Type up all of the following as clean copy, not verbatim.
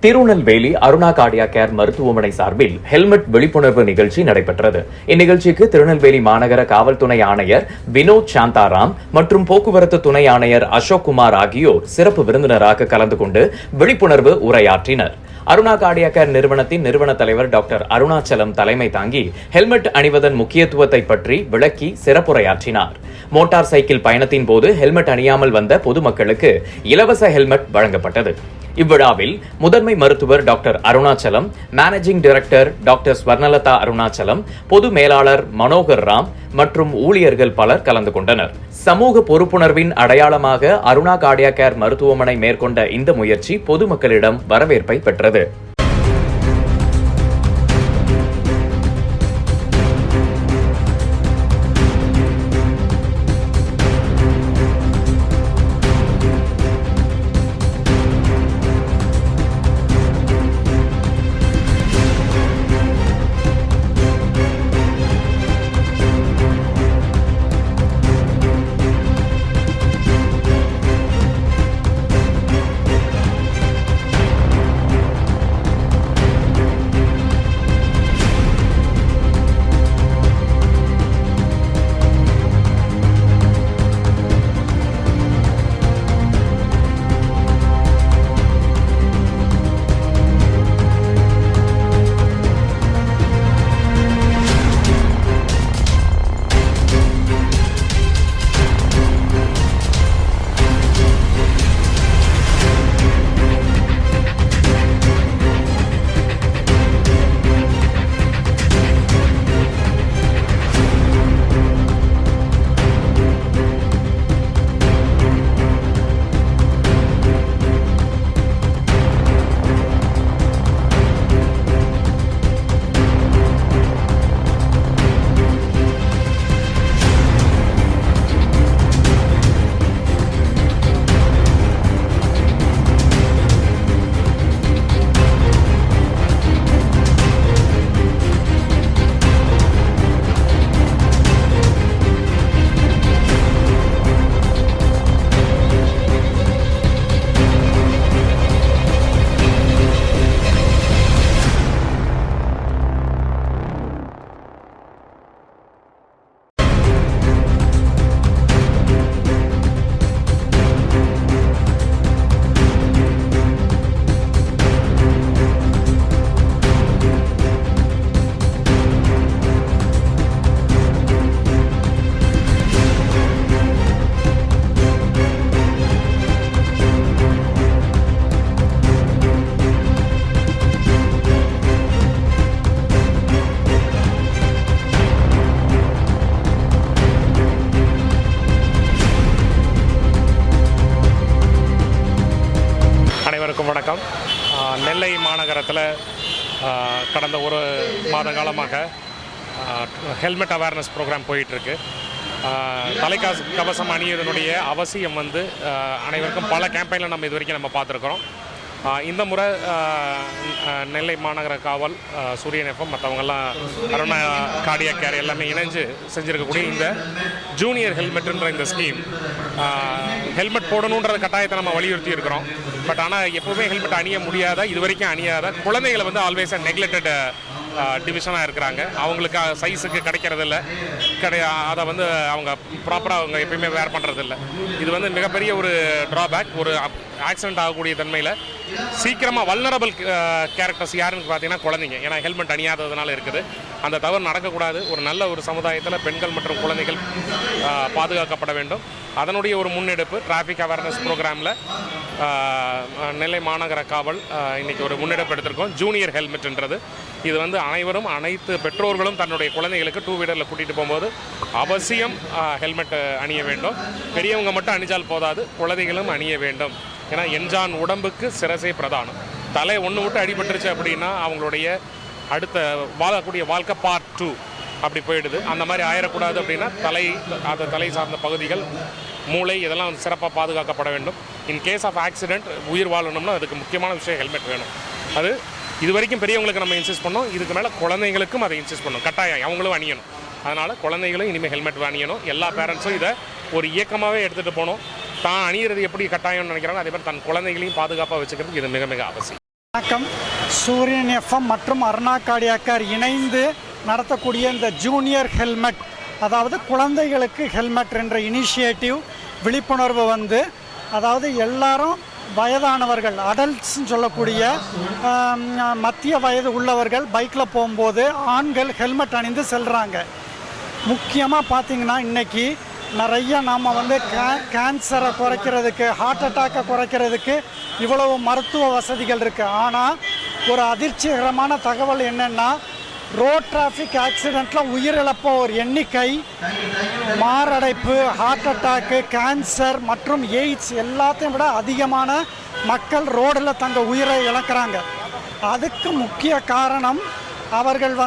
Tirunelveli Aruna Cardia care மருத்துவமனை சார்பில் helmet விழிப்புணர்வு நிகழ்ச்சி நடைபெற்றது. இந்நிகழ்ச்சிக்கு திருநெல்வேலி மாநகர காவல் துணை ஆணையர் வினோத் சாந்தாராம் மற்றும் போக்குவரத்து துணை ஆணையர் அசோக் குமார் ஆகியோர் சிறப்பு விருந்தினராக கலந்து கொண்டு விழிப்புணர்வு உரையாற்றினர். அருணா கார்டியா கேர் நிறுவனத்தின் நிறுவன தலைவர் டாக்டர் அருணாச்சலம் தலைமை தாங்கி ஹெல்மெட் அணிவதன் முக்கியத்துவத்தை பற்றி விளக்கி சிறப்புரையாற்றினார். மோட்டார் சைக்கிள் பயணத்தின் போது ஹெல்மெட் அணியாமல் வந்த பொதுமக்களுக்கு இலவச ஹெல்மெட் வழங்கப்பட்டது. இவ்விழாவில் முதன்மை மருத்துவர் doctor Arunachalam, managing director doctor Swarnalatha Arunachalam, பொது மேலாளர் மனோகர் ராம் மற்றும் ஊழியர்கள் பலர் கலந்து கொண்டனர். சமூக பொறுப்புணர்வின் அடையாளமாக அருணா கார்டியா கேர் மருத்துவமனை மேற்கொண்ட இந்த முயற்சி பொதுமக்களிடம் வரவேற்பை பெற்றது. வணக்கம். நெல்லை மாநகரத்தில் கடந்த ஒரு மாத காலமாக ஹெல்மெட் அவேர்னஸ் ப்ரோக்ராம் போயிட்டுருக்கு. தலைக்கவசம் அணியதனுடைய அவசியம் அனைவருக்கும் பல கேம்பெயினில் நம்ம இது வரைக்கும் நம்ம பார்த்துருக்குறோம். இந்த முறை நெல்லை மாநகர காவல், சூரியன் எஃப்எம், மற்றவங்கெல்லாம் அருணா கார்டியா கேர் எல்லாமே இணைஞ்சு செஞ்சுருக்கக்கூடிய இந்த ஜூனியர் ஹெல்மெட்டுன்ற இந்த ஸ்கீம், ஹெல்மெட் போடணுன்ற கட்டாயத்தை நம்ம வலியுறுத்தி இருக்கிறோம். பட் ஆனால் எப்போவுமே ஹெல்மெட் அணிய முடியாத, இது வரைக்கும் அணியாத குழந்தைகளை ஆல்வேஸ் நெக்லெக்டட் டிவிஷனாக இருக்கிறாங்க. அவங்களுக்கு சைஸுக்கு கிடைக்கிறதில்ல, அதை அவங்க ப்ராப்பராக அவங்க எப்பயுமே வேர் பண்ணுறதில்ல. இது மிகப்பெரிய ஒரு ட்ராபேக். ஒரு ஆக்சிடென்ட் ஆகக்கூடிய தன்மையில் சீக்கிரமாக வல்னரபிள் கேரக்டர்ஸ் யாருன்னு பார்த்தீங்கன்னா குழந்தைங்க. ஏன்னா ஹெல்மெட் அணியாததுனால இருக்குது. அந்த தவறு நடக்கக்கூடாது. ஒரு நல்ல ஒரு சமுதாயத்தில் பெண்கள் மற்றும் குழந்தைகள் பாதுகாக்கப்பட வேண்டும். அதனுடைய ஒரு முன்னெடுப்பு டிராஃபிக் அவேர்னஸ் ப்ரோக்ராமில் நெல்லை மாநகர காவல் இன்றைக்கி ஒரு முன்னெடுப்பு எடுத்திருக்கோம். ஜூனியர் ஹெல்மெட்ன்றது இது அனைவரும், அனைத்து பெற்றோர்களும் தன்னுடைய குழந்தைகளுக்கு டூ வீலரில் கூட்டிகிட்டு போகும்போது அவசியம் ஹெல்மெட் அணிய வேண்டும். பெரியவங்க மட்டும் அணிஞ்சால் போதாது, குழந்தைகளும் அணிய வேண்டும். ஏன்னா என்ஜான் உடம்புக்கு சிரசே பிரதானம். தலை ஒன்று விட்டு அடிபட்டுருச்சு அப்படின்னா அவங்களுடைய அடுத்த வாழக்கூடிய வாழ்க்கை பார்ட் 2 அப்படி போயிடுது. அந்த மாதிரி ஆயிடக்கூடாது அப்படின்னா தலை சார்ந்த பகுதிகள், மூளை இதெல்லாம் சிறப்பாக பாதுகாக்கப்பட வேண்டும். இன் கேஸ் ஆஃப் ஆக்சிடென்ட் உயிர் வாழணும்னா அதுக்கு முக்கியமான விஷயம் ஹெல்மெட் வேணும். அது இது வரைக்கும் பெரியவங்களுக்கு நம்ம இன்சிஸ்ட் பண்ணோம், இதுக்கு மேலே குழந்தைங்களுக்கும் அதை இன்சிஸ்ட் பண்ணணும், கட்டாயம் அவங்களும் அணியணும். அதனால் குழந்தைகளும் இனிமேல் ஹெல்மெட் அணியணும். எல்லா பேரண்ட்ஸும் இதை ஒரு இயக்கமாகவே எடுத்துகிட்டு போகணும். தான் அணியிறது எப்படி கட்டாயம்னு நினைக்கிறாங்க, அதே மாதிரி தன் குழந்தைகளையும் பாதுகாப்பாக வச்சுக்கிறதுக்கு இது மிக மிக அவசியம். வணக்கம். சூரியன் எஃப்எம் மற்றும் அருணா கார்டியாக் கேர் இணைந்து நடத்தக்கூடிய இந்த ஜூனியர் ஹெல்மெட், அதாவது குழந்தைகளுக்கு ஹெல்மெட் என்ற இனிஷியேட்டிவ் விழிப்புணர்வு அதாவது எல்லாரும் வயதானவர்கள், அடல்ட்ஸ்ன்னு சொல்லக்கூடிய மத்திய வயது உள்ளவர்கள் பைக்கில் போகும்போது ஆண்கள் ஹெல்மெட் அணிந்து செல்கிறாங்க. முக்கியமாக பார்த்திங்கன்னா இன்றைக்கி நிறைய நாம் கேன்சரை குறைக்கிறதுக்கு, ஹார்ட் அட்டாக்கை குறைக்கிறதுக்கு இவ்வளவு மருத்துவ வசதிகள் இருக்குது. ஆனால் ஒரு அதிர்ச்சிகரமான தகவல் என்னென்னா, ரோட் டிராஃபிக் ஆக்சிடெண்ட்டில் உயிரிழப்போர் எண்ணிக்கை, மாரடைப்பு, ஹார்ட் அட்டாக்கு, கேன்சர் மற்றும் எய்ட்ஸ் எல்லாத்தையும் விட அதிகமான மக்கள் ரோடில் தங்கள் உயிரை இழக்கிறாங்க. அதுக்கு முக்கிய காரணம் அவர்கள்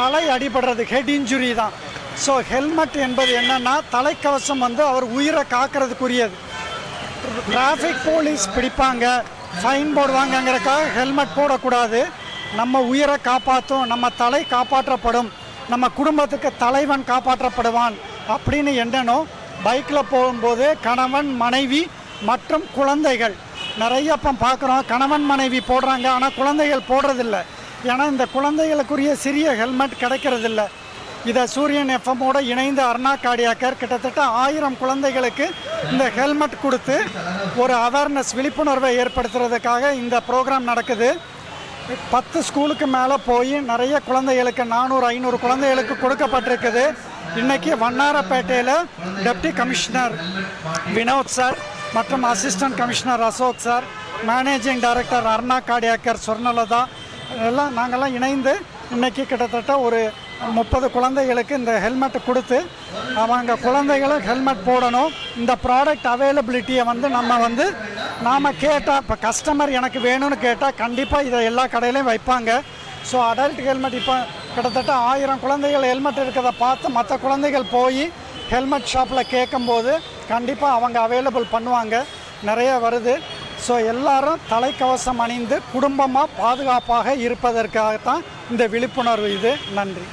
தலை அடிபடுறது, ஹெட் இன்ஜுரி தான். ஸோ ஹெல்மெட் என்பது என்னென்னா, தலைக்கவசம் அவர் உயிரை காக்கிறதுக்குரியது. டிராஃபிக் போலீஸ் பிடிப்பாங்க, ஃபைன் போடுவாங்கங்கிறக்காக ஹெல்மெட் போடக்கூடாது. நம்ம உயிரை காப்பாற்றும், நம்ம தலை காப்பாற்றப்படும், நம்ம குடும்பத்துக்கு தலைவன் காப்பாற்றப்படுவான் அப்படின்னு எண்ணணும். பைக்கில் போகும்போது கணவன், மனைவி மற்றும் குழந்தைகள் நிறைய இப்போ பார்க்குறோம். கணவன் மனைவி போடுறாங்க, ஆனால் குழந்தைகள் போடுறதில்ல. ஏன்னா இந்த குழந்தைகளுக்குரிய சிறிய ஹெல்மெட் கிடைக்கிறதில்ல. இதை சூரியன் எஃப்எம்மோட இணைந்து அருணா கார்டியாக் கேர் கிட்டத்தட்ட 1000 குழந்தைகளுக்கு இந்த ஹெல்மெட் கொடுத்து ஒரு அவேர்னஸ், விழிப்புணர்வை ஏற்படுத்துறதுக்காக இந்த ப்ரோக்ராம் நடக்குது. 10 ஸ்கூலுக்கு மேலே போய் நிறைய குழந்தைகளுக்கு 400-500 குழந்தைகளுக்கு கொடுக்கப்பட்டிருக்குது. இன்றைக்கி வண்ணாரப்பேட்டையில் டெப்டி கமிஷனர் வினோத் சார் மற்றும் assistant commissioner Ashok sir, managing director Aruna cardiac care Swarnalatha எல்லாம் நாங்கள்லாம் இணைந்து இன்றைக்கி கிட்டத்தட்ட ஒரு 30 குழந்தைகளுக்கு இந்த ஹெல்மெட்டை கொடுத்து அவங்க குழந்தைகளும் ஹெல்மெட் போடணும். இந்த ப்ராடக்ட் அவைலபிலிட்டியை நாம் கேட்டால், இப்போ கஸ்டமர் எனக்கு வேணும்னு கேட்டால் கண்டிப்பாக இதை எல்லா கடையிலையும் வைப்பாங்க. ஸோ அடல்ட் ஹெல்மெட் இப்போ கிட்டத்தட்ட 1000 குழந்தைகள் ஹெல்மெட் இருக்கிறத பார்த்து மற்ற குழந்தைகள் போய் ஹெல்மெட் ஷாப்பில் கேட்கும்போது கண்டிப்பாக அவங்க அவைலபிள் பண்ணுவாங்க. நிறைய வருது. ஸோ எல்லாரும் தலைக்கவசம் அணிந்து குடும்பமாக பாதுகாப்பாக இருப்பதற்காகத்தான் இந்த விழிப்புணர்வு இது. நன்றி.